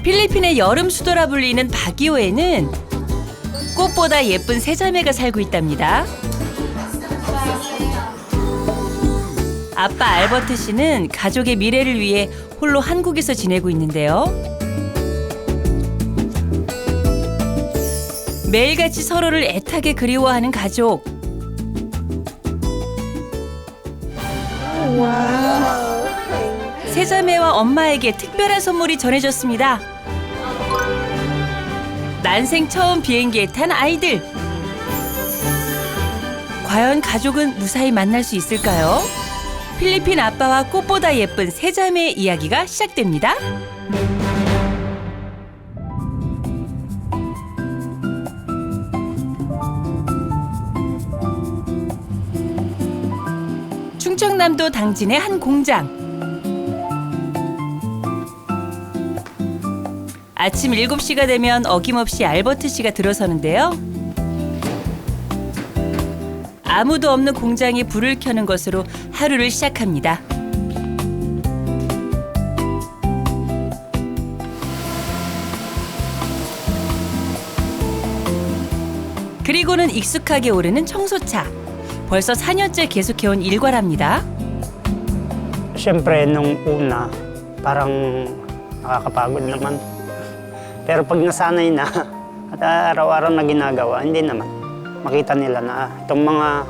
필리핀의 여름 수도라 불리는 바기오에는 꽃보다 예쁜 세 자매가 살고 있답니다. 아빠 알버트 씨는 가족의 미래를 위해 홀로 한국에서 지내고 있는데요. 매일같이 서로를 애타게 그리워하는 가족. 세 자매와 엄마에게 특별한 선물이 전해졌습니다. 난생 처음 비행기에 탄 아이들. 과연 가족은 무사히 만날 수 있을까요? 필리핀 아빠와 꽃보다 예쁜 세 자매의 이야기가 시작됩니다. 충청남도 당진의 한 공장. 아침 7시가 되면 어김없이 알버트 씨가 들어서는데요. 아무도 없는 공장에 불을 켜는 것으로 하루를 시작합니다. 그리고는 익숙하게 오르는 청소차. 벌써 4년째 계속해온 일과랍니다. Siyempre, nung una, parang nakakapagod naman. Pero pag nasanay na at araw-araw na ginagawa, hindi naman. Makita nila na itong mga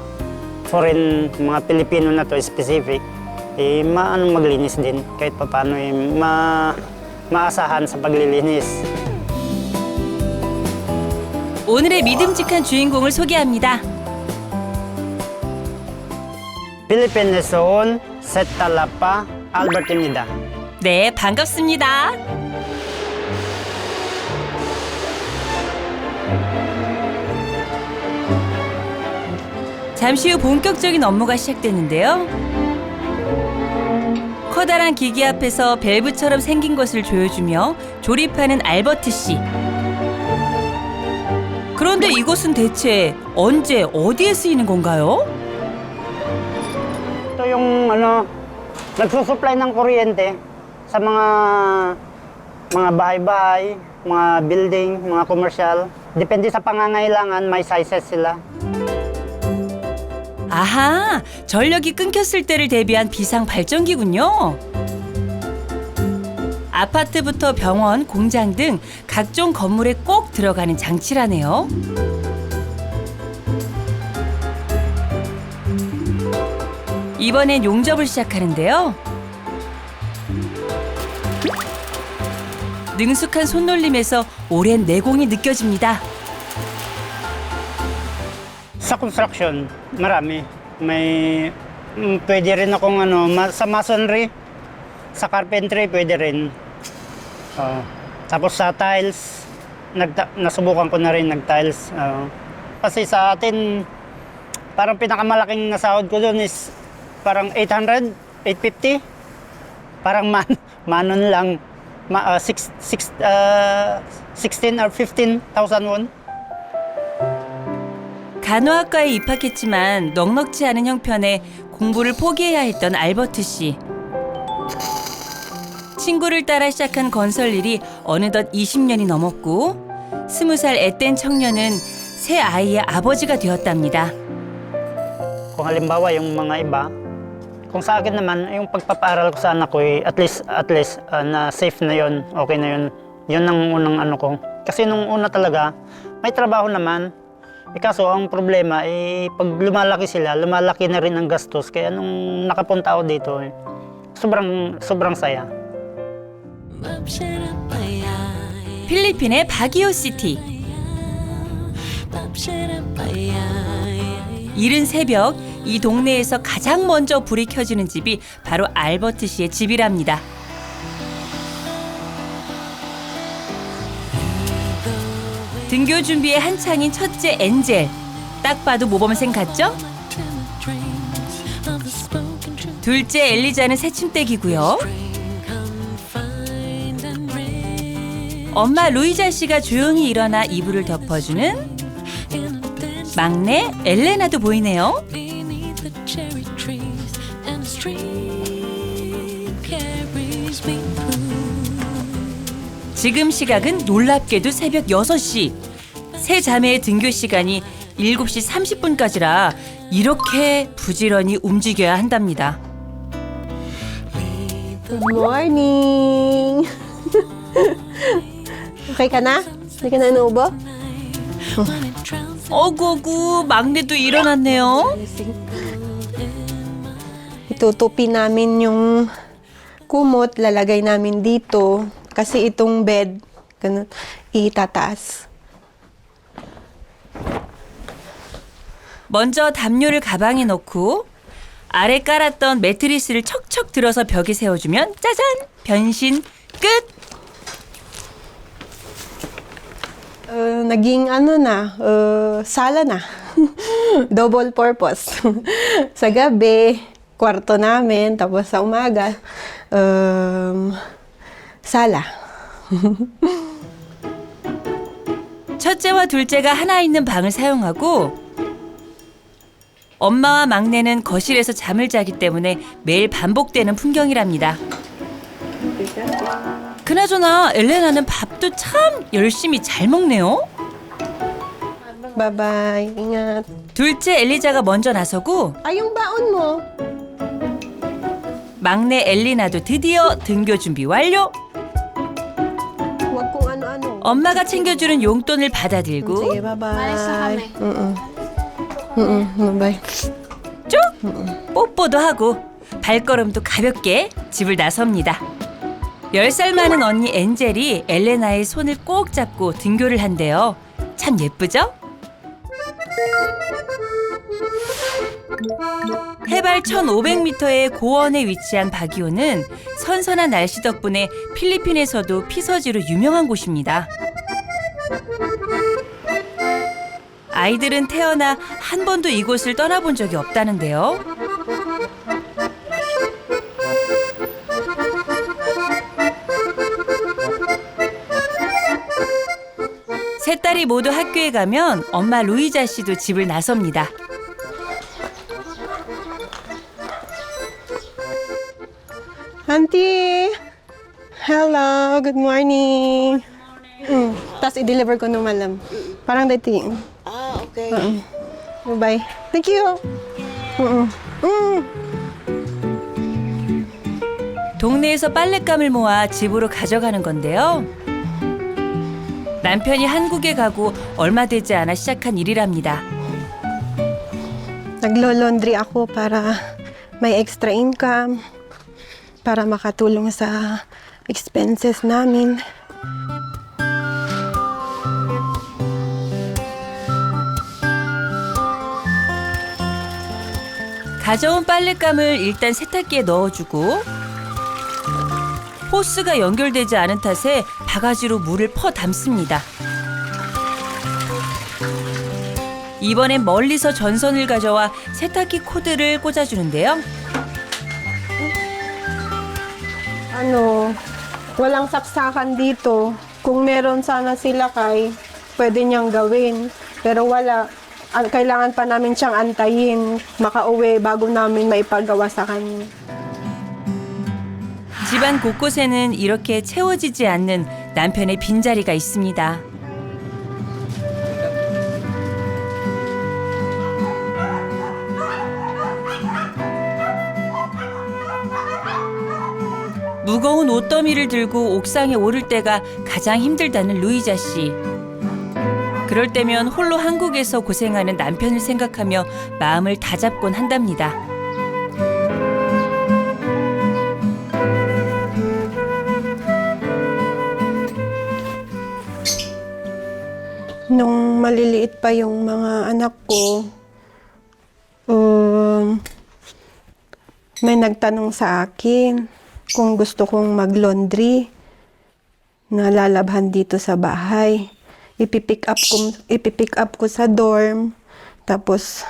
foreign, mga Pilipino na to specific, maanong maglinis din. Kahit paano maasahan sa paglilinis. 오늘의 믿음직한 주인공을 소개합니다. Philippine Luzon, Setalapa, Albert입니다. 네, 반갑습니다. 잠시 후 본격적인 업무가 시작되는데요. 커다란 기기 앞에서 밸브처럼 생긴 것을 조여주며 조립하는 알버트 씨. 그런데 이것은 대체 언제 어디에 쓰이는 건가요? Ito yung nagsusupply ng kuryente sa mga bahay-bahay, mga building, mga commercial. Depende sa pangangailangan, may sizes sila. 아하, 전력이 끊겼을 때를 대비한 비상 발전기군요. 아파트부터 병원, 공장 등 각종 건물에 꼭 들어가는 장치라네요. 이번엔 용접을 시작하는데요. 능숙한 손놀림에서 오랜 내공이 느껴집니다. Sa construction, marami. May pwede rin akong sa masonry, sa carpentry pwede rin. Tapos sa tiles, nasubukan ko na rin nag-tiles. Kasi sa atin, parang pinakamalaking nasahod ko doon is parang 800, 850. Parang manon lang, 16 or 15,000 won. 간호학과에 입학했지만 넉넉지 않은 형편에 공부를 포기해야 했던 알버트 씨. 친구를 따라 시작한 건설 일이 어느덧 20년이 넘었고 20살 앳된 청년은 세 아이의 아버지가 되었답니다. Kung halimbawa yung mga iba, kung sa akin naman, yung pagpapaaral ko sa anak ko, at least na safe na yon, okay na yun. Yun ang unang ko. Kasi nung una talaga, may trabaho naman. Kaso ang problema, pag lumalaki sila, lumalaki na rin ang gastos. Kaya nung nakapunta ako dito, sobrang saya. 필리핀의 바기오시티. 이른 새벽 이 동네에서 가장 먼저 불이 켜지는 집이 바로 알버트 씨의 집이랍니다. 등교 준비에 한창인 첫째 엔젤. 딱 봐도 모범생 같죠? 둘째 엘리자는 새침대기고요. 엄마 루이자 씨가 조용히 일어나 이불을 덮어주는 막내 엘레나도 보이네요. 지금 시각은 놀랍게도 새벽 6시. 세 자매의 등교 시간이 7시 30분까지라 이렇게 부지런히 움직여야 한답니다. Good morning! Okay ka na? Hindi ka na inuubo? 어구어구 막내도 일어났네요. Itutupi namin yung kumot, lalagay namin dito. Kasi itong bed, ganun, itataas. 먼저 담요를 가방에 넣고 아래 깔았던 매트리스를 척척 들어서 벽에 세워주면 짜잔! 변신 끝! Naging sala na. Double purpose. Sa gabi, kwarto namin, tapos sa umaga, sala. 첫째와 둘째가 하나 있는 방을 사용하고 엄마와 막내는 거실에서 잠을 자기 때문에 매일 반복되는 풍경이랍니다. 그나저나 엘레나는 밥도 참 열심히 잘 먹네요. Bye-bye. Ingat. 둘째 엘리자가 먼저 나서고 Ay, yung baon mo. 막내 엘리나도 드디어 등교 준비 완료. Huwag kung ano-ano. 엄마가 챙겨주는 용돈을 받아들고 Sige, bye-bye. Bye-bye. 쭉 뽀뽀도 하고 발걸음도 가볍게 집을 나섭니다. 10살 많은 언니 엔젤이 엘레나의 손을 꼭 잡고 등교를 한대요. 참 예쁘죠? 해발 1500m의 고원에 위치한 바기오는 선선한 날씨 덕분에 필리핀에서도 피서지로 유명한 곳입니다. 아이들은 태어나 한 번도 이곳을 떠나본 적이 없다는데요. 세 딸이 모두 학교에 가면 엄마 루이자 씨도 집을 나섭니다. Auntie! Hello, good morning. Tapos i-deliver ko nung malam. Parang dating. Okay. Bye-bye. Thank you. 동네에서 빨랫감을 모아 집으로 가져가는 건데요. 남편이 한국에 가고 얼마 되지 않아 시작한 일이랍니다. Naglo-laundry ako para may extra income, para makatulong sa expenses namin. 가져온 빨랫감을 일단 세탁기에 넣어주고 호스가 연결되지 않은 탓에 바가지로 물을 퍼 담습니다. 이번엔 멀리서 전선을 가져와 세탁기 코드를 꽂아주는데요. Walang saksakan dito. Kung meron sana sila pwede niyang gawin. Pero wala. Kailangan pa namin siyang antayin, makauwi bago namin maipagawa sa kanya. 집안 곳곳에는 이렇게 채워지지 않는 남편의 빈자리가 있습니다. 무거운 옷더미를 들고 옥상에 오를 때가 가장 힘들다는 루이자 씨. 그럴 때면 홀로 한국에서 고생하는 남편을 생각하며 마음을 다잡곤 한답니다. Nung maliliit pa yung mga anak ko, may nagtanong sa akin kung gusto kong mag-laundry na lalabhan dito sa bahay. Ipipick up ko sa dorm, tapos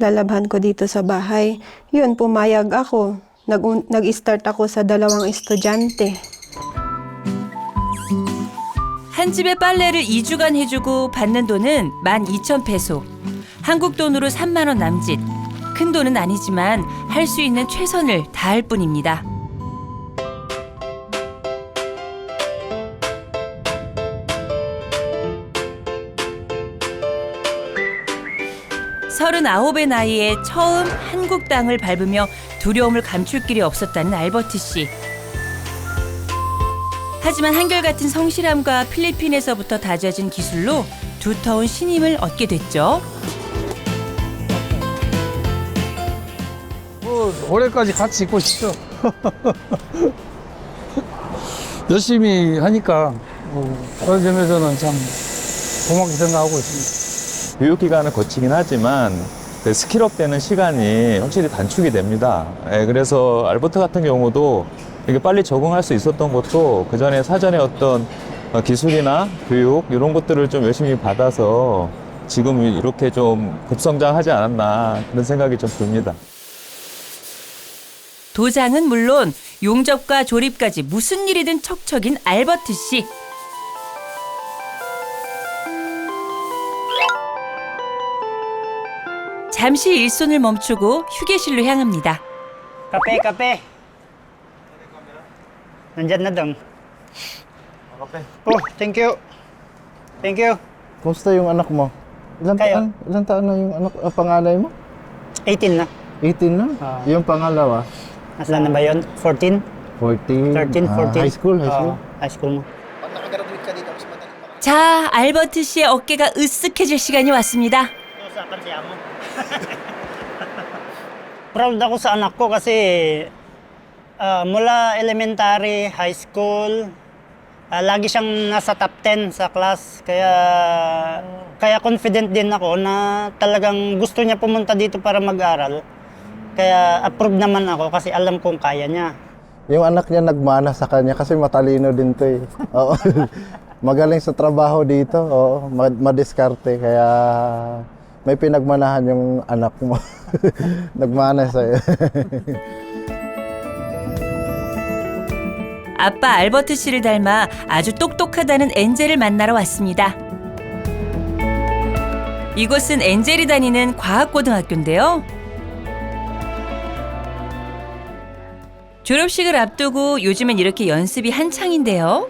lalabhan ko dito sa bahay. Yun, pumayag ako. Nag-start ako sa 2 estudyante. 한 집에 빨래를 2주간 해주고 받는 돈은 12,000페소. 한국 돈으로 3만 원 남짓. 큰 돈은 아니지만 할 수 있는 최선을 다할 뿐입니다. 39의 나이에 처음 한국 땅을 밟으며 두려움을 감출 길이 없었다는 알버트 씨. 하지만 한결같은 성실함과 필리핀에서부터 다져진 기술로 두터운 신임을 얻게 됐죠. 올해까지 같이 있고 싶죠. 열심히 하니까 그런 점에서는 참 고맙게 생각하고 있습니다. 교육 기간을 거치긴 하지만 그 스킬업 되는 시간이 확실히 단축이 됩니다. 예, 그래서 알버트 같은 경우도 이게 빨리 적응할 수 있었던 것도 그 전에 사전에 어떤 기술이나 교육 이런 것들을 좀 열심히 받아서 지금 이렇게 좀 급성장하지 않았나 그런 생각이 좀 듭니다. 도장은 물론 용접과 조립까지 무슨 일이든 척척인 알버트 씨. 잠시 일손을 멈추고 휴게실로 향합니다. Kape, kape. Nandyan na dong. Kape. Oh, thank you. Thank you. Kumusta yung anak mo? Ilan Kayo? taon? Ilan taon na yung panganay mo? 18 na. 18 na? Yung pangalawa? Nasaan na ba yun? 14? 14. 13, 14. High school, high school. High school mo. 자, 알버트 씨의 어깨가 으쓱해질 시간이 왔습니다. Proud ako sa anak ko kasi mula elementary, high school, lagi siyang nasa top 10 sa class. Kaya confident din ako na talagang gusto niya pumunta dito para mag-aral. Kaya approve naman ako kasi alam kong kaya niya. Yung anak niya nagmana sa kanya kasi matalino din to eh. Oo. Magaling sa trabaho dito. Oo. Madiskarte. Kaya may pinagmanahan yung anak mo. Nagmana sa'yo. 아빠 알버트 씨를 닮아 아주 똑똑하다는 엔젤을 만나러 왔습니다. 이곳은 엔젤이 다니는 과학고등학교인데요. 졸업식을 앞두고 요즘엔 이렇게 연습이 한창인데요.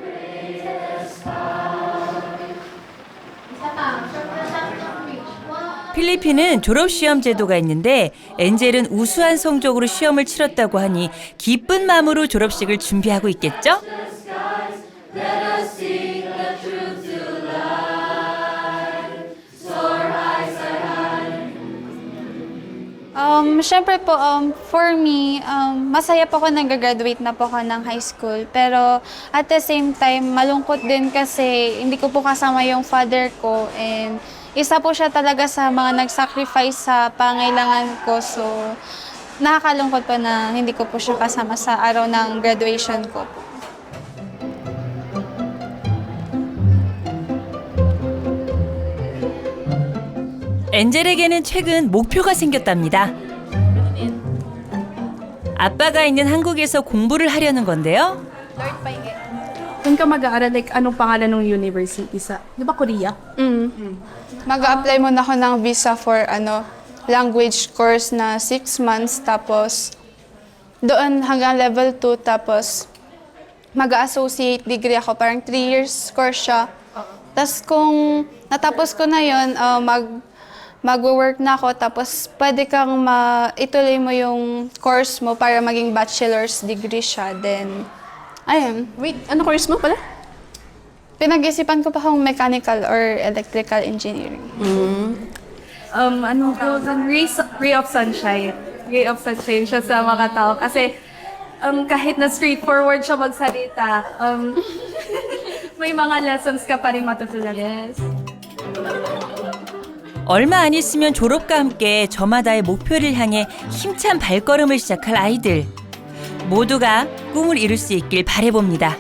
필리핀은 졸업시험 제도가 있는데 엔젤은 우수한 성적으로 시험을 치렀다고 하니 기쁜 마음으로 졸업식을 준비하고 있겠죠? Siyempre po, for me, masaya po ako nag-graduate na po ako ng high school. Pero at the same time, malungkot din kasi hindi ko po kasama yung father ko. And isa po siya talaga sa mga nag-sacrifice sa pangailangan ko. So, nakakalungkot po na hindi ko po siya kasama sa araw ng graduation ko po. 엔젤에게는 최근 목표가 생겼답니다. 아빠가 있는 한국에서 공부를 하려는 건데요. Kung ka mag-aaral, like, anong pangalan ng university sa, di ba Korea? Mag-a-apply muna ako ng visa for language course na 6 months. Tapos, doon hanggang level 2. Tapos, mag-associate degree ako. Parang 3 years course siya. Tapos, kung natapos ko na yun, mag-work na ako. Tapos, pwede kang ituloy mo yung course mo para maging bachelor's degree siya. Then, ayun. Wait, ano course mo pala? Pinag-isipan ko pa kung mechanical or electrical engineering. Ano ko, ray of sunshine. Ray of sunshine siya sa mga tao. Kasi kahit na straightforward siya magsalita, may mga lessons ka pa rin matutunan. Yes. 얼마 안 있으면 졸업과 함께 저마다의 목표를 향해 힘찬 발걸음을 시작할 아이들. 모두가 꿈을 이룰 수 있길 바라봅니다.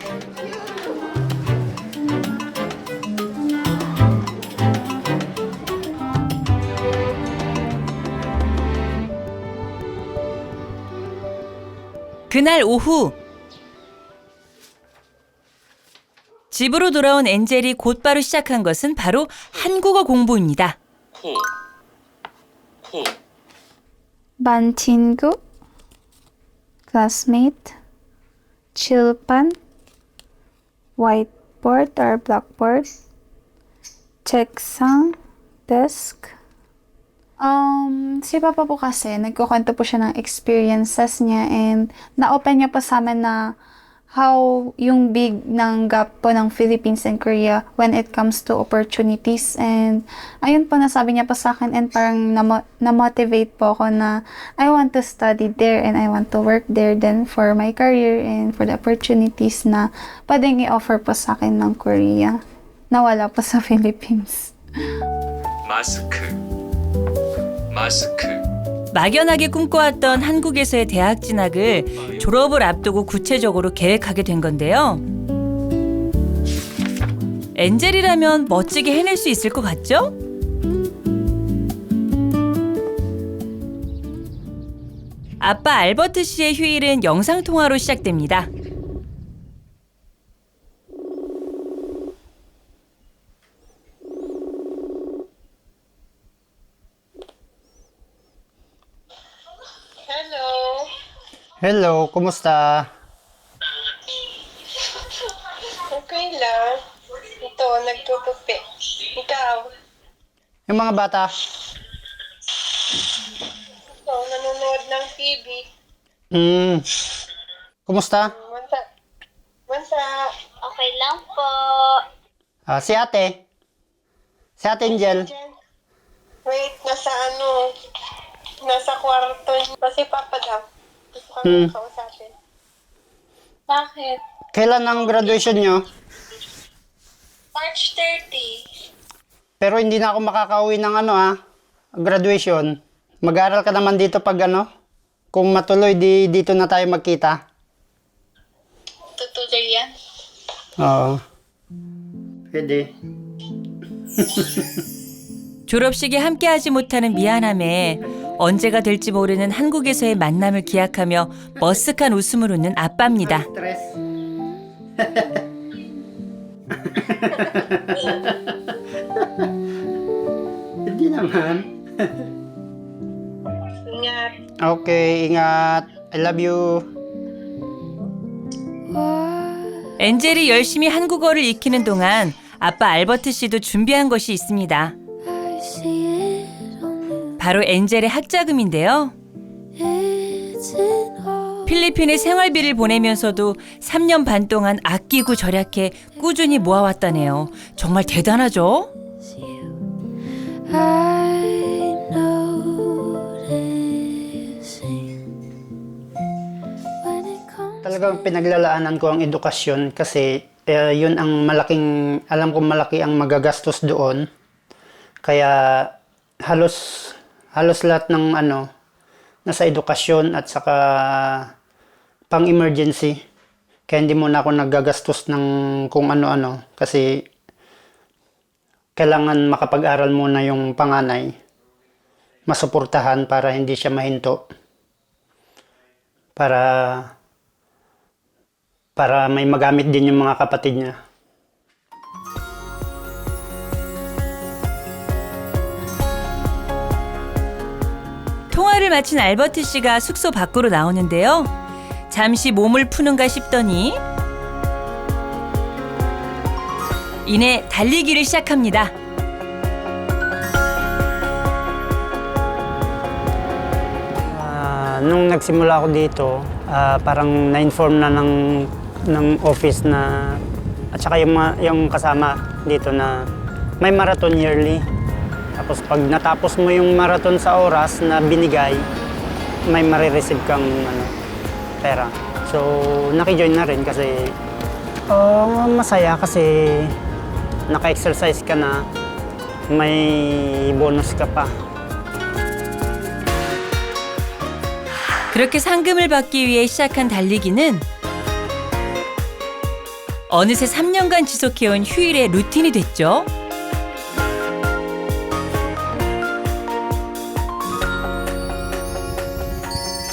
그날 오후 집으로 돌아온 엔젤이 곧바로 시작한 것은 바로 한국어 공부입니다. Ban 친구, classmate, 칠판, whiteboard or blackboard, 책상, desk, Si Papa po kasi, nagkukwento po siya ng experiences niya and na-open niya po sa amin na how yung big ng gap po ng Philippines and Korea when it comes to opportunities. And ayun po, nasabi niya po sa akin and parang na-motivate po ako na I want to study there and I want to work there then for my career and for the opportunities na pwedeng i-offer po sa akin ng Korea na wala po sa Philippines. 마스크. 막연하게 꿈꿔왔던 한국에서의 대학 진학을 졸업을 앞두고 구체적으로 계획하게 된 건데요. 엔젤이라면 멋지게 해낼 수 있을 것 같죠? 아빠 알버트 씨의 휴일은 영상통화로 시작됩니다. Hello, kumusta? Okay lang. Ito, nagtutupi. Ikaw? Yung mga bata? Ito, nanonood ng TV. Kumusta? Mansa. Okay lang po. Si ate? Si ate Angel? Wait, nasa kwarto niya. Kasi Papa daw. Gusto kami kausapin. Bakit? Kailan ang graduation nyo? March 30. Pero hindi na ako makakauwi ng graduation. Mag-aaral ka naman dito pag kung matuloy, dito na tayo magkita. Tutuloy yan. Oo. Pwede. 졸업식에 함께하지 못하는 미안함에 언제가 될지 모르는 한국에서의 만남을 기약하며 머쓱한 웃음을 웃는 아빠입니다. Stress. Hindi naman. Ingat. Okay, ingat. I love you. 엔젤이 열심히 한국어를 익히는 동안 아빠 알버트 씨도 준비한 것이 있습니다. 바로 엔젤의 학자금인데요. 필리핀에 생활비를 보내면서도 3년 반 동안 아끼고 절약해 꾸준히 모아왔다네요. 정말 대단하죠? Talagang pinaglalaanan ko ang edukasyon kasi yun ang alam kong malaki ang magagastos doon. Kaya halos lahat ng nasa edukasyon at saka pang-emergency. Kaya hindi muna ako naggagastos ng kung ano-ano kasi kailangan makapag-aral muna yung panganay. Masuportahan para hindi siya mahinto. Para may magamit din yung mga kapatid niya. 통화를 마친 알버트 씨가 숙소 밖으로 나오는데요. 잠시 몸을 푸는가 싶더니 이내 달리기를 시작합니다. Nung nagsimula ako dito, parang na-inform na ng office na at saka yung kasama dito na may marathon yearly. Tapos pag natapos mo yung marathon sa oras na binigay, may marireceive kang pera. So nakijoin na rin kasi masaya kasi naka-exercise ka na, may bonus ka pa. 그렇게 상금을 받기 위해 시작한 달리기는 어느새 3년간 지속해온 휴일의 루틴이 됐죠.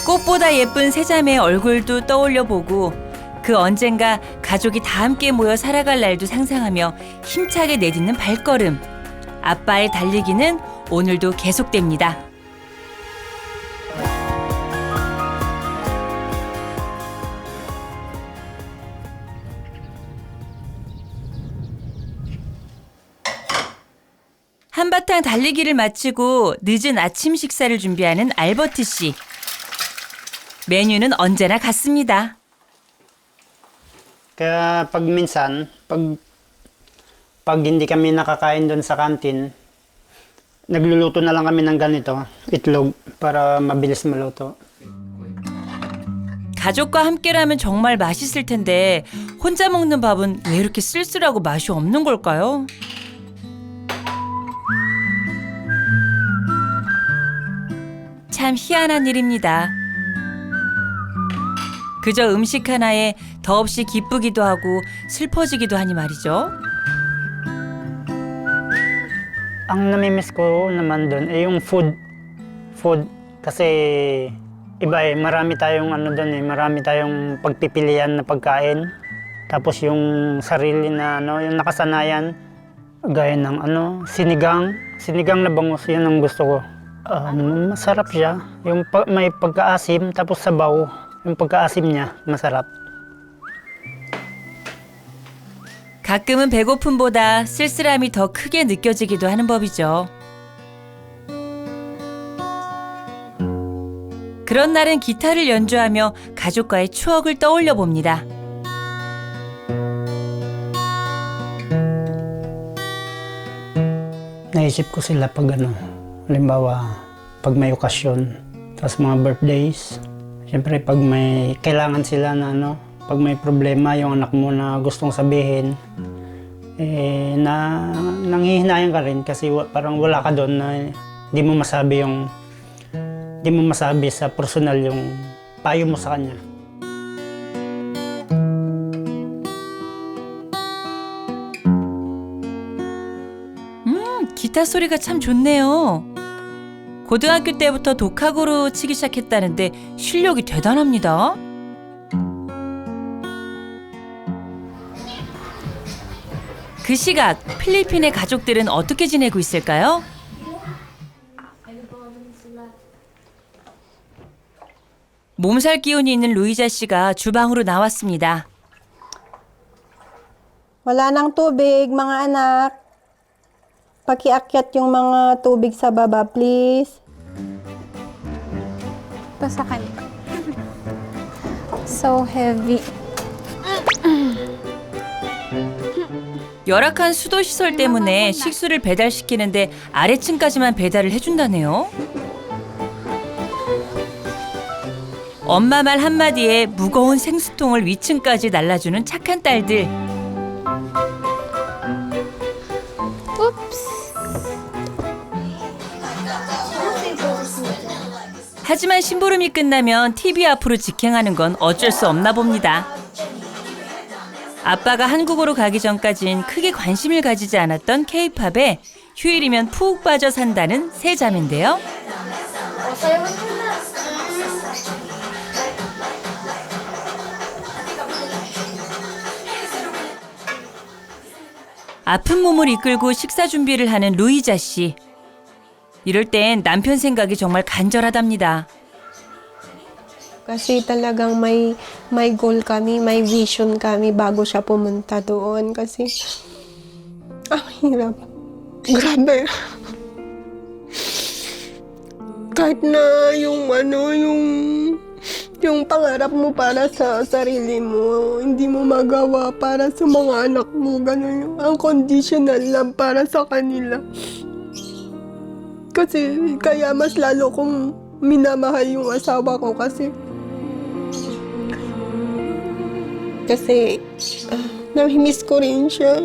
꽃보다 예쁜 세자매의 얼굴도 떠올려 보고 그 언젠가 가족이 다 함께 모여 살아갈 날도 상상하며 힘차게 내딛는 발걸음. 아빠의 달리기는 오늘도 계속됩니다. 한바탕 달리기를 마치고 늦은 아침 식사를 준비하는 알버트 씨. 메뉴는 언제나 같습니다. Kaya pag minsan, pag hindi kami nakakain doon sa kantin, nagluluto na lang kami ng ganito, itlog, para mabilis maluto. 가족과 함께라면 정말 맛있을 텐데 혼자 먹는 밥은 왜 이렇게 쓸쓸하고 맛이 없는 걸까요? 참 희한한 일입니다. 그저 음식 하나에 더없이 기쁘기도 하고 슬퍼지기도 하니 말이죠. Ang namimiss ko naman doon ay yung food. Food kasi iba eh, marami tayong ano doon eh, marami tayong pagpipilian na pagkain. Tapos yung sarili na ano, yung nakasanayan, gaya ng ano, sinigang na bangus, yun ang gusto ko. Masarap siya. Yung may pagkaasim tapos sabaw, yung pagkaasim niya masarap. 가끔은 배고픔보다 쓸쓸함이 더 크게 느껴지기도 하는 법이죠. 그런 날은 기타를 연주하며 가족과의 추억을 떠올려 봅니다. Naisip ko sila pag ano, halimbawa pag may okasyon, tapos mga birthdays, siyempre pag may kailangan sila na ano, pag may problema yung anak mo na gustong sabihin, na nanghihinayan ka rin kasi parang wala ka doon na di mo masabi sa personal yung payo mo sa kanya. 기타 소리가 참 좋네요. 고등학교 때부터 독학으로 치기 시작했다는데 실력이 대단합니다. 그 시각 필리핀의 가족들은 어떻게 지내고 있을까요? 몸살 기운이 있는 루이자 씨가 주방으로 나왔습니다. Wala nang tubig, mga anak. Pakiakyat yung mga tubig sa baba, please. Ito sa kanila. So heavy. 열악한 수도 시설 때문에 식수를 배달시키는데 아래층까지만 배달을 해준다네요. 엄마 말 한마디에 무거운 생수통을 위층까지 날라주는 착한 딸들. 하지만 심부름이 끝나면 TV 앞으로 직행하는 건 어쩔 수 없나 봅니다. 아빠가 한국으로 가기 전까진 크게 관심을 가지지 않았던 K-팝에 휴일이면 푹 빠져 산다는 세 자매인데요. 아픈 몸을 이끌고 식사 준비를 하는 루이자 씨. 이럴 땐 남편 생각이 정말 간절하답니다. Kasi talagang may goal kami, may vision kami bago siya pumunta doon. Kasi, hirap. Grabe. Kahit na yung pangarap mo para sa sarili mo, hindi mo magawa para sa mga anak mo. Ganun, unconditional lang para sa kanila. Kasi kaya mas lalo kong minamahal yung asawa ko kasi namimiss ko rin siya.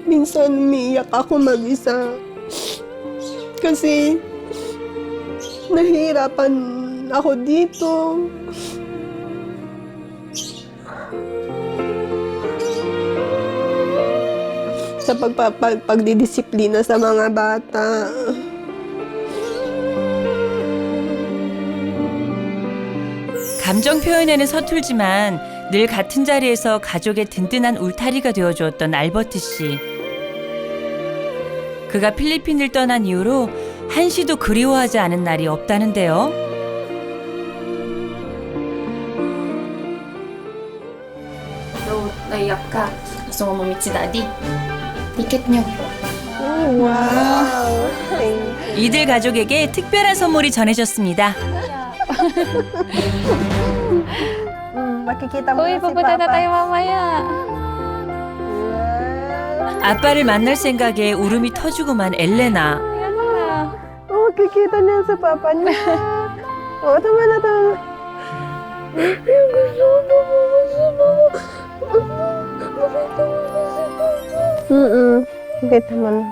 Minsan umiiyak ako mag-isa kasi nahihirapan ako dito. Sa pagdidisiplina sa mga bata. 감정 표현에는 서툴지만 늘 같은 자리에서 가족의 든든한 울타리가 되어주었던 알버트 씨. 그가 필리핀을 떠난 이후로 한시도 그리워하지 않은 날이 없다는데요. So, naiyak ka. Gusto mo mamit si Daddy. Ticket nyo. Wow. Thank you. 이들 가족에게 특별한 선물이 전해졌습니다. Makikita mo Uy, na si pupunta na Papa. tayo mamaya. 아빠를 만날 생각에 울음이 터지고만 엘레나. Makikita niya sa Papa niya. Oo, tama na, tama. Kita mo na.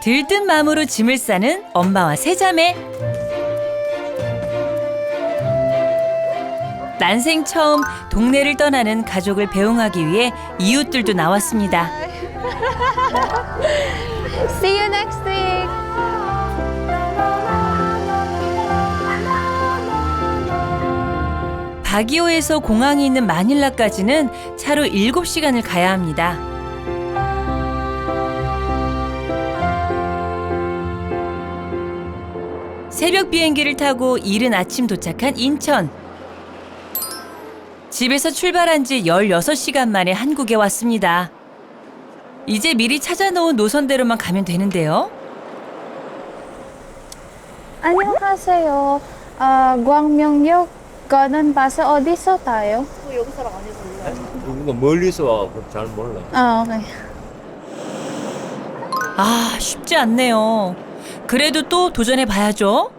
들뜬 마음으로 짐을 싸는 엄마와 세자매. 난생 처음 동네를 떠나는 가족을 배웅하기 위해 이웃들도 나왔습니다. See you next week. 바기오에서 공항이 있는 마닐라까지는 차로 7시간을 가야 합니다. 새벽 비행기를 타고 이른 아침 도착한 인천. 집에서 출발한 지 16시간 만에 한국에 왔습니다. 이제 미리 찾아놓은 노선대로만 가면 되는데요. 안녕하세요. 광명역 가는 버스 어디서 타요? 이거 멀리서 와서 잘 몰라. 오케이. 아, 쉽지 않네요. 그래도 또 도전해 봐야죠.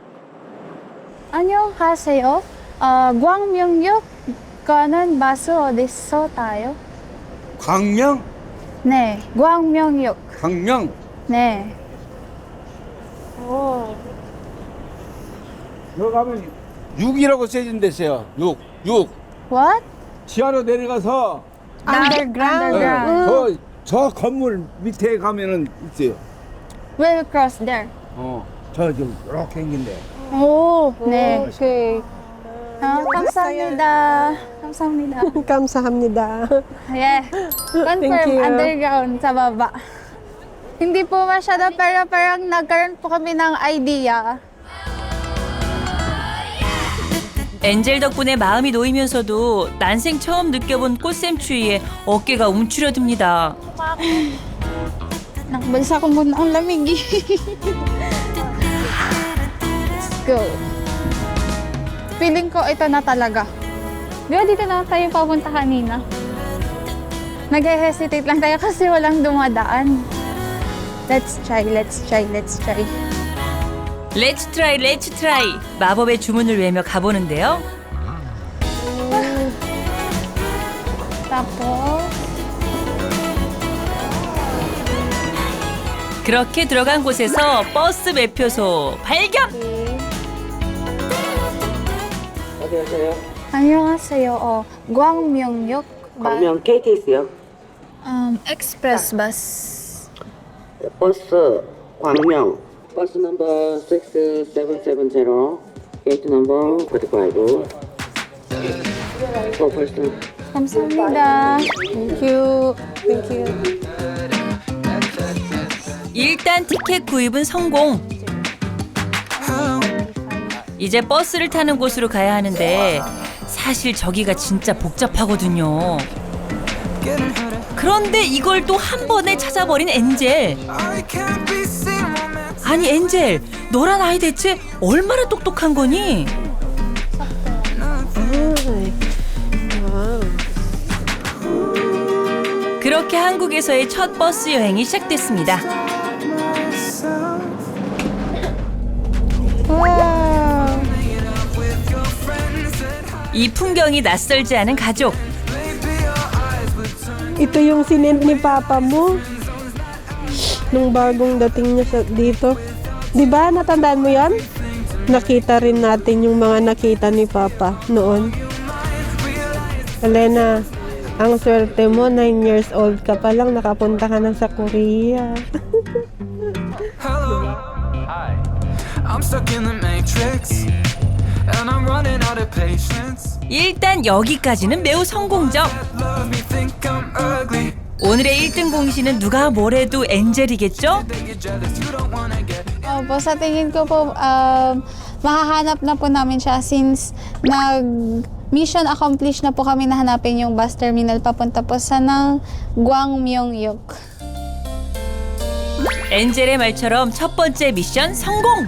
안녕하세요. 광명역 가는 버스 어디서 타요? 광명? 네, 광명역. 광명? 네. 여기 가면 6이라고 써진 데서요. 6. What? 지하로 내려가서 Underground. 저 건물 밑에 가면은 있어요. We'll cross there. 저좀 이렇게 생긴데. 오, 네. 오케이. 감사합니다. 감사합니다. Kamsahamnida. Yeah. Thank Confirm, you. underground sa baba. Hindi po masyado, pero parang nagkaroon po kami ng idea. 엔젤 덕분에 마음이 놓이면서도 난생 처음 느껴본 꽃샘추위에 어깨가 움츠려듭니다. Nakabalsa ko muna ang lamig. Let's go. Feeling ko ito na talaga. Di ba dito na tayo papunta kanina? Nag-hesitate lang tayo kasi walang dumadaan. Let's try. Let's try, let's try. 마법의 주문을 외며 가보는데요. Tapos, 그렇게 들어간 곳에서 버스 매표소 발견! 안녕하세요. 광명역. 광명 KTX요. Express bus. 버스 광명. 버스 넘버 6770. 게이트 넘버 45. 4%. 감사합니다. Thank you. Thank you. 일단 티켓 구입은 성공. 이제 버스를 타는 곳으로 가야 하는데 사실 저기가 진짜 복잡하거든요. 그런데 이걸 또 한 번에 찾아버린 엔젤. 아니 엔젤, 너란 아이 대체 얼마나 똑똑한 거니? 그렇게 한국에서의 첫 버스 여행이 시작됐습니다. 이 풍경이 낯설지 않은 가족. Ito yung sinend ni Papa mo. Nung bagong dating niya dito. Di ba? Natandaan mo yan? Nakita rin natin yung mga nakita ni Papa noon. Elena, ang swerte mo, 9 years old ka pa lang, nakapunta ka na sa Korea. I'm stuck in the matrix and I'm running out of patience. 일단 여기까지는 매우 성공적. Love me think I'm ugly. 오늘의 1등 공신은 누가 뭐래도 엔젤이겠죠? They get jealous, you don't wanna get Opo, sa tingin ko po, mahahanap na po namin siya since mission accomplished na po kami na hanapin yung bus terminal papunta po sa ng Gwangmyeongyuk. 엔젤의 말처럼 첫 번째 미션 성공!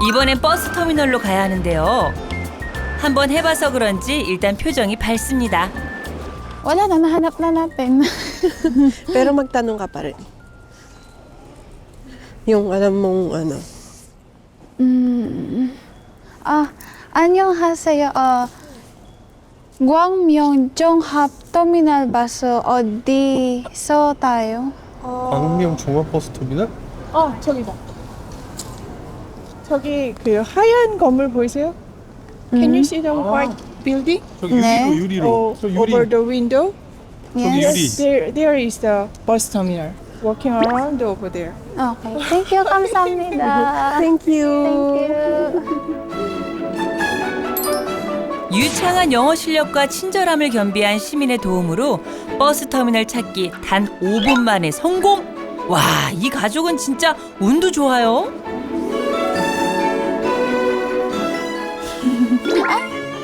이번엔 버스 터미널로 가야 하는데요. 한번 해봐서 그런지 일단 표정이 밝습니다. Wala na, nahanap na natin. Pero magtanong ka pa rin. Yung alam mong ano. 안녕하세요. 광명종합 터미널 버스 어디서 타요? 광명 종합버스 터미널? 저기다. 저기 그 하얀 건물 보이세요? Can you see the white building? 네. Over the window? Yes. There is the bus terminal. Walking around over there. Okay. Thank you. 감사합니다. Thank you. 유창한 영어 실력과 친절함을 겸비한 시민의 도움으로 버스 터미널 찾기 단 5분 만에 성공! 와, 이 가족은 진짜 운도 좋아요.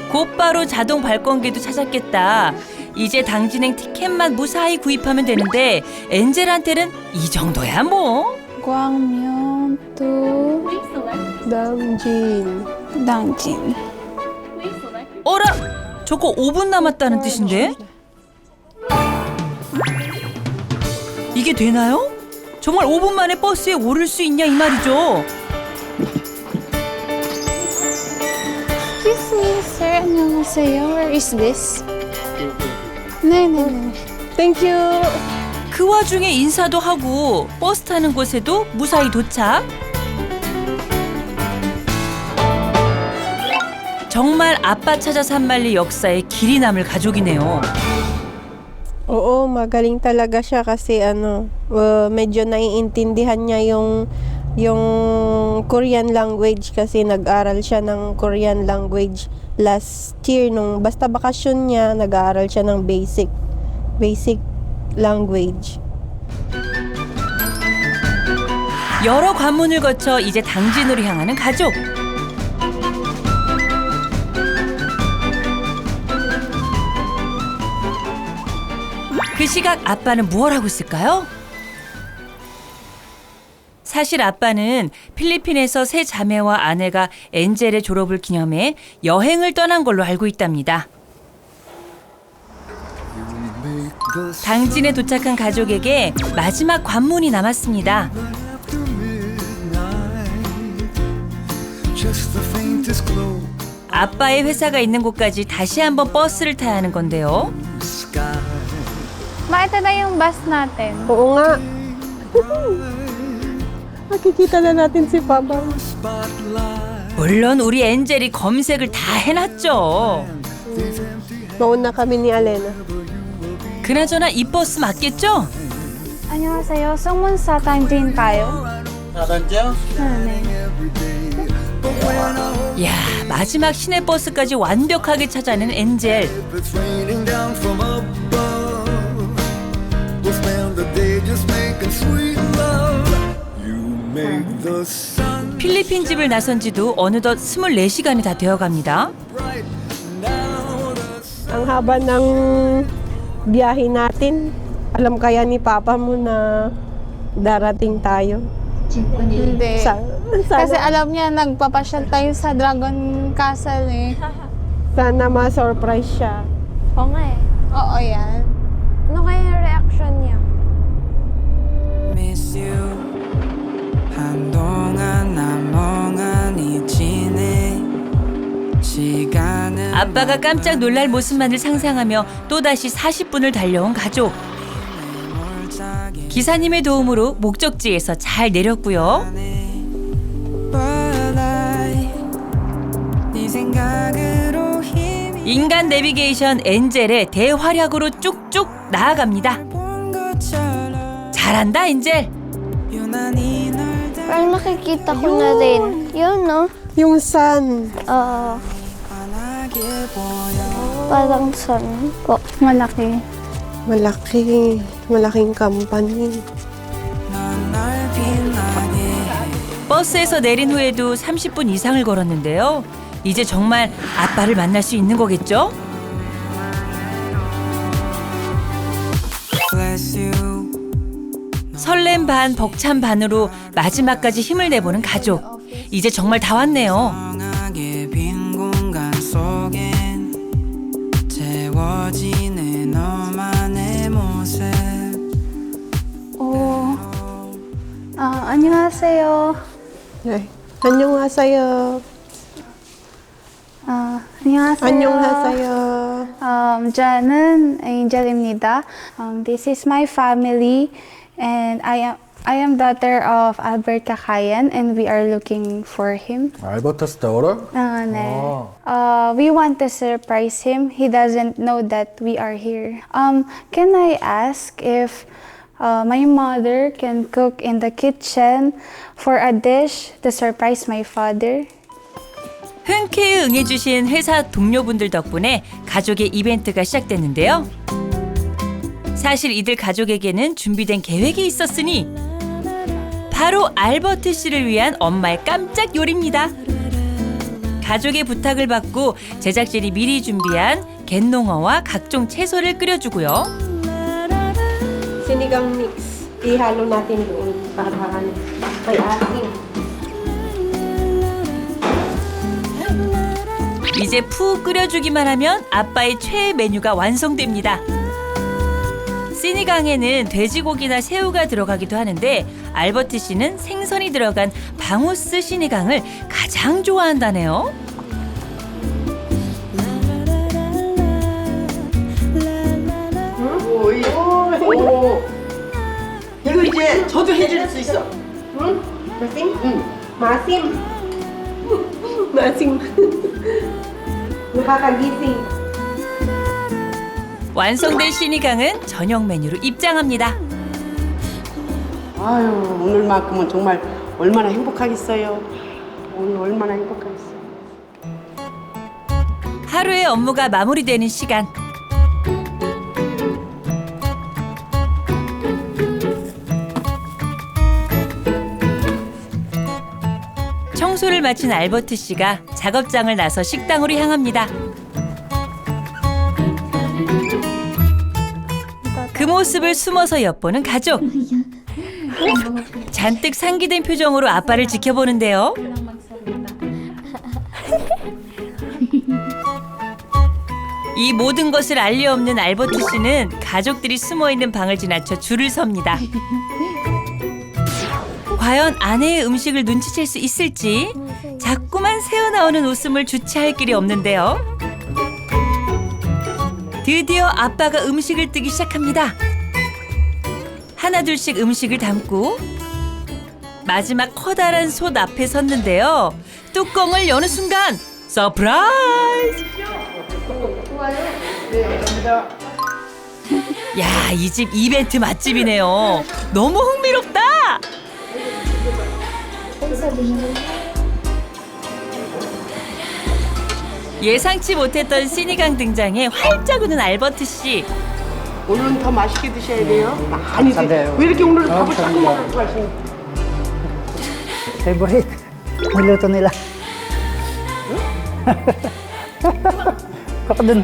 곧바로 자동 발권기도 찾았겠다. 이제 당진행 티켓만 무사히 구입하면 되는데 엔젤한테는 이 정도야 뭐. 광명 to 당진. 어라? 저거 5분 남았다는 뜻인데? 이게 되나요? 정말 5분 만에 버스에 오를 수 있냐 이 말이죠. Excuse me, sir. 안녕하세요. Where is this? 네네네. Thank you. 그 와중에 인사도 하고 버스 타는 곳에도 무사히 도착. 정말 아빠 찾아 산말리 역사에 길이 남을 가족이네요. Oo, magaling talaga siya kasi medyo naiintindihan niya yung Korean language kasi nag-aral siya ng Korean language last year basta bakasyon niya nag-aaral siya ng basic language. 여러 관문을 거쳐 이제 당진으로 향하는 가족. 그 시각 아빠는 무얼 하고 있을까요? 사실 아빠는 필리핀에서 세 자매와 아내가 엔젤의 졸업을 기념해 여행을 떠난 걸로 알고 있답니다. 당진에 도착한 가족에게 마지막 관문이 남았습니다. 아빠의 회사가 있는 곳까지 다시 한번 버스를 타야 하는 건데요. Ito na yung bus natin. Oo nga. Nakikita na natin si Papa. 물론 우리 엔젤이 검색을 다 해놨죠. Mauna kami ni Alena. 그나저나 이 버스 맞겠죠? 안녕하세요. 승문 sa 당진 가요? 네. 야, 마지막 시내 버스까지 완벽하게 찾아낸 엔젤. 필리핀 집을 나선 지도 어느덧 24시간이 다 되어갑니다. Ang haba ng biyahe natin. Alam kaya ni Papa mo na darating tayo? Hindi. Sana Kasi alam niya, nagpapasyal tayo sa Dragon Castle eh. sana ma-surprise siya. Oo nga eh. Oo, yan. Ano kaya yung reaction niya? Miss you. 한동안 난 멍하니 지내. 시간은 아빠가 깜짝 놀랄 모습만을 상상하며 또다시 40분을 달려온 가족. 기사님의 도움으로 목적지에서 잘 내렸고요. 인간 내비게이션 엔젤의 대활약으로 쭉쭉 나아갑니다. 잘한다 엔젤. Parang nakikita ko na rin. Yun, no? Yung sun. Oo. Parang sun po. Malaki. malaking company. 버스에서 내린 후에도 30분 이상을 걸었는데요. 이제 정말 아빠를 만날 수 있는 거겠죠? 설렘 반 벅찬 반으로 마지막까지 힘을 내보는 가족. 이제 정말 다 왔네요. 안녕하세요. 네. 안녕하세요. 안녕하세요. 안녕하세요. 저는 Angel입니다. This is my family, and I am daughter of Albert Kakayan, and we are looking for him. 알버터스 daughter? 네. We want to surprise him. He doesn't know that we are here. Can I ask if my mother can cook in the kitchen for a dish to surprise my father? 흔쾌히 응해주신 회사 동료분들 덕분에 가족의 이벤트가 시작됐는데요. 사실 이들 가족에게는 준비된 계획이 있었으니 바로 알버트 씨를 위한 엄마의 깜짝 요리입니다. 가족의 부탁을 받고 제작진이 미리 준비한 갯농어와 각종 채소를 끓여주고요. Sinigang mix. Ihalo natin doon para may asin. 이제 푹 끓여주기만 하면 아빠의 최애 메뉴가 완성됩니다. 시니강에는 돼지고기나 새우가 들어가기도 하는데 알버트 씨는 생선이 들어간 방우스 시니강을 가장 좋아한다네요. 이거 이제 저도 해줄 수 있어. 응? 마심? 응. 마심. 마심. nakakagising. 완성된 시니강은 저녁 메뉴로 입장합니다. 아유, 오늘만큼은 정말 얼마나 행복하겠어요. 오늘 얼마나 행복하겠어요. 하루의 업무가 마무리되는 시간. 청소를 마친 알버트 씨가 작업장을 나서 식당으로 향합니다. 그 모습을 숨어서 엿보는 가족. 잔뜩 상기된 표정으로 아빠를 지켜보는데요. 이 모든 것을 알리 없는 알버트 씨는 가족들이 숨어있는 방을 지나쳐 줄을 섭니다. 과연 아내의 음식을 눈치챌 수 있을지 자꾸만 새어나오는 웃음을 주체할 길이 없는데요. 드디어 아빠가 음식을 뜨기 시작합니다. 하나둘씩 음식을 담고 마지막 커다란 솥 앞에 섰는데요. 뚜껑을 여는 순간 서프라이즈! 야, 이 집 이벤트 맛집이네요. 너무 흥미롭다! 예상치 못했던 시니강 등장에 활짝 웃는 알버트 씨. 오늘은 더 맛있게 드셔야 돼요. 많이 드세요. 왜 이렇게 오늘 밥을 자꾸 먹을 거 하시는? Favorite. Niluto nila. Baka dun.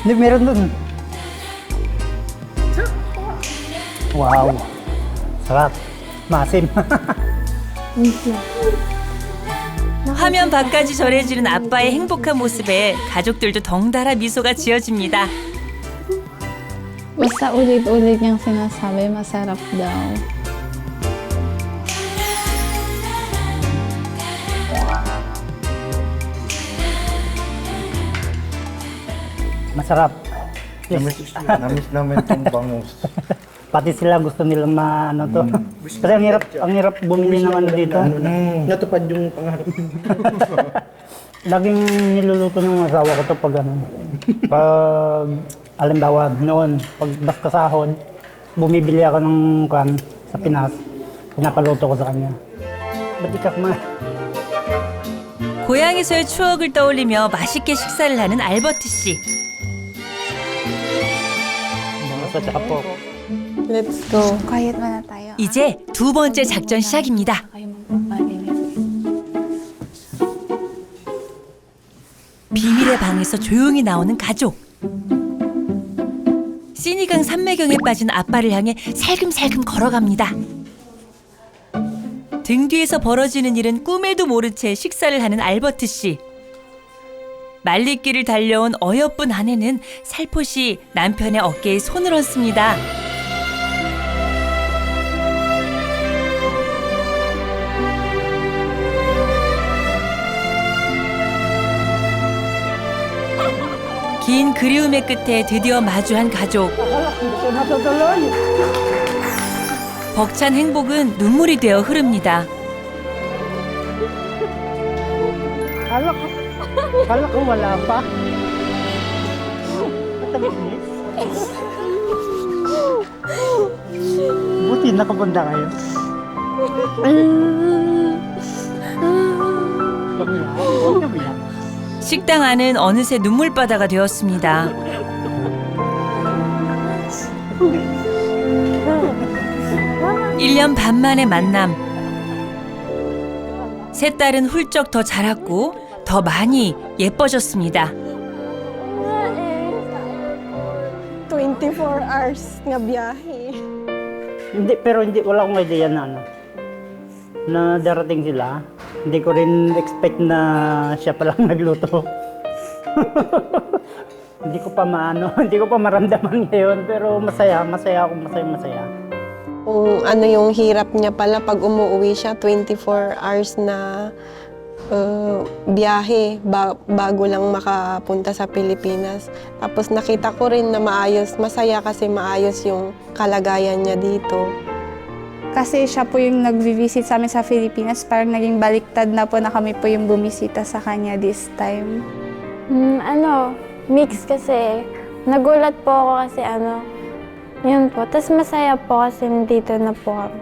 Hindi, meron dun. Wow. Sarap. Masim. 화면 밖까지 전해지는 아빠의 행복한 모습에 가족들도 덩달아 미소가 지어집니다. Basta ulit-ulit niyang sinasabi, masarap daw. Masarap. Namis namin itong bangus. Pati sila gusto nilang maano to. Kasi ang hirap bumili ng ano dito. Natupad yung pangarap. Laging niluluto ng asawa ko to pag ano. Pag alimbawa noon, pag basta sahod, bumibili ako ng kan sa Pinas. Pinapaluto ko sa kanya. Ba't di ka kumain? 고향에서의 추억을 떠올리며 맛있게 식사를 하는 알버트 씨. sa Chapo. Let's go. Quiet muna tayo. 이제 두 번째 작전 시작입니다. 비밀의 방에서 조용히 나오는 가족. 시니강 산매경에 빠진 아빠를 향해 살금살금 걸어갑니다. 등 뒤에서 벌어지는 일은 꿈에도 모른 채 식사를 하는 알버트 씨. 말리길을 달려온 어여쁜 아내는 살포시 남편의 어깨에 손을 얹습니다. 긴 그리움의 끝에 드디어 마주한 가족. 벅찬 행복은 눈물이 되어 흐릅니다. Kala ko wala pa. Buti nakapunta kayo. 식당 안은 어느새 눈물바다가 되었습니다. 일 년 반 만의 만남. 세 딸은 훌쩍 더 자랐고 더 많이 예뻐졌습니다. 24 hours nga biyahe. Pero wala akong idea na na darating sila. Hindi ko rin expect na siya palang nagluto. Hindi ko pa maramdaman ngayon, pero masaya ako, masaya. Kung ano yung hirap niya pala pag umuwi siya, 24 hours na biyahe bago lang makapunta sa Pilipinas. Tapos nakita ko rin na masaya kasi maayos yung kalagayan niya dito. Kasi siya po yung nag-visit sa amin sa Pilipinas, parang naging baliktad na po na kami po yung bumisita sa kanya this time. Mix kasi. Nagulat po ako kasi yun po. Tapos masaya po kasi dito na po kami.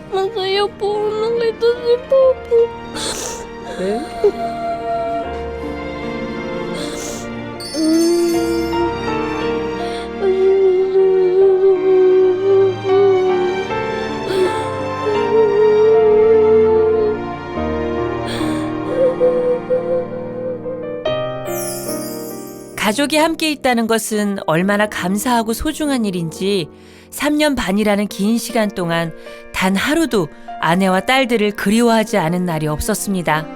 Masaya po nakita si Papa. 가족이 함께 있다는 것은 얼마나 감사하고 소중한 일인지 3년 반이라는 긴 시간 동안 단 하루도 아내와 딸들을 그리워하지 않은 날이 없었습니다.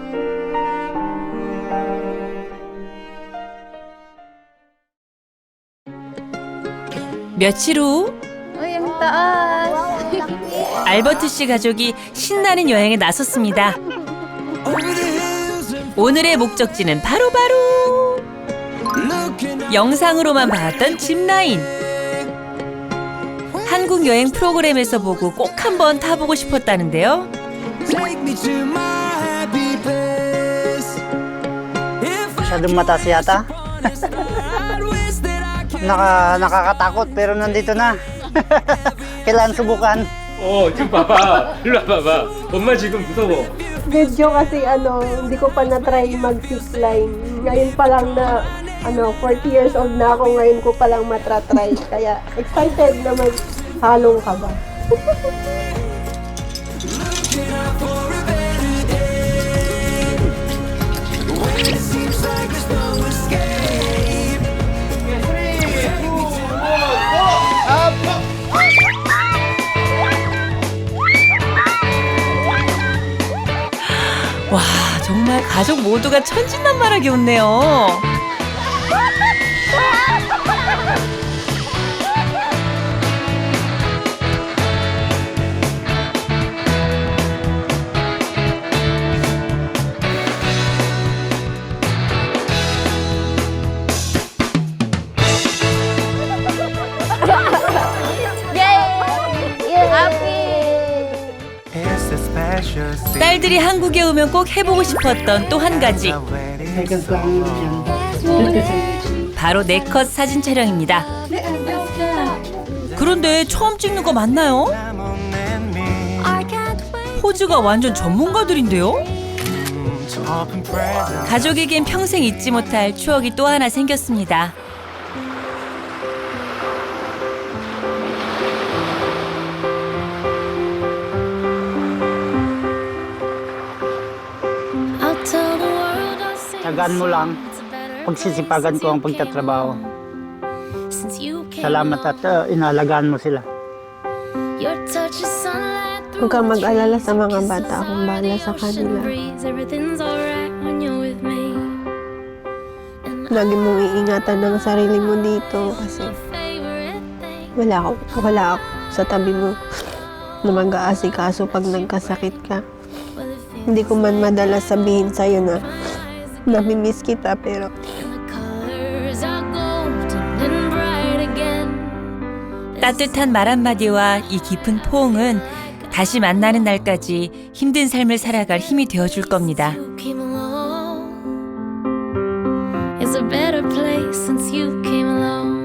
며칠 후 ang taas! 알버트 씨 가족이 신나는 여행에 나섰습니다. 오늘의 목적지는 바로 영상으로만 봤던 짚라인. 한국 여행 프로그램에서 보고 꼭 한번 타보고 싶었다는데요. Masyadong mataas yata. nakakatakot pero nandito na. Kailangan subukan. 지금 봐봐. 일로 와봐봐. 엄마 지금 무서워. Medyo kasi hindi ko pa na-try mag-zipline. Ngayon pa lang na 40 years old na ako, ngayon ko pa lang matratry. Kaya excited na maghalong ka ba? 와, 정말 가족 모두가 천진난만하게 웃네요. 딸들이 한국에 오면 꼭 해보고 싶었던 또 한 가지. 바로 네컷 사진 촬영입니다. 그런데 처음 찍는 거 맞나요? 포즈가 완전 전문가들인데요? 가족에겐 평생 잊지 못할 추억이 또 하나 생겼습니다. alagaan mo lang. Pagsisipagan ko ang pagtatrabaho. Salamat at inaalagaan mo sila. Huwag kang mag-alala sa mga bata. Akong bahala sa kanila. Lagi mong iingatan ng sarili mo dito kasi wala ako sa tabi mo na mag-aasikaso pag nagkasakit ka. Hindi ko man madalas sabihin sa'yo na namimiss kita pero 따뜻한 말 한마디와 이 깊은 포옹은 다시 만나는 날까지 힘든 삶을 살아갈 힘이 되어줄 겁니다. It's a better place since you came along.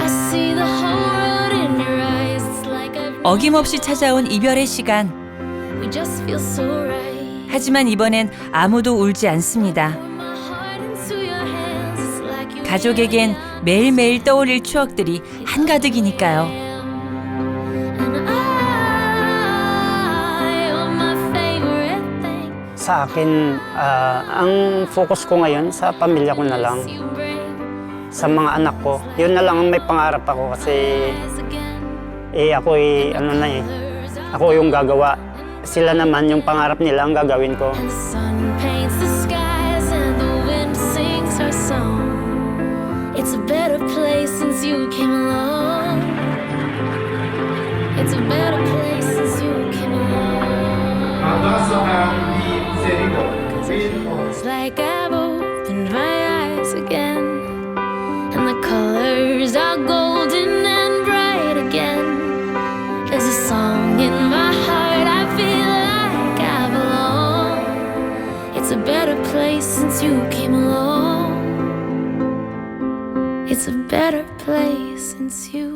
I see the whole world in your eyes. It's like I've 어김없이 찾아온 이별의 시간. we just feel so right. 하지만 이번엔 아무도 울지 않습니다. My heart into your hands. It's like you 가족에겐 매일매일 떠올릴 추억들이 한가득이니까요. and I are my favorite thing. Sa akin, ang focus ko ngayon sa pamilya ko na lang. You bring Sa mga anak ko, yun na lang ang may pangarap ako kasi ako yung gagawa. Sila naman yung pangarap nila ang gagawin ko. and the sun paints the skies and the wind sings her song. It's a better place since you came along. It's a better place since you came along. It's like I've opened my eyes again, and the colors are golden and bright again. There's a song in my heart, I feel like I belong. It's a better place since you came along. It's a better place since you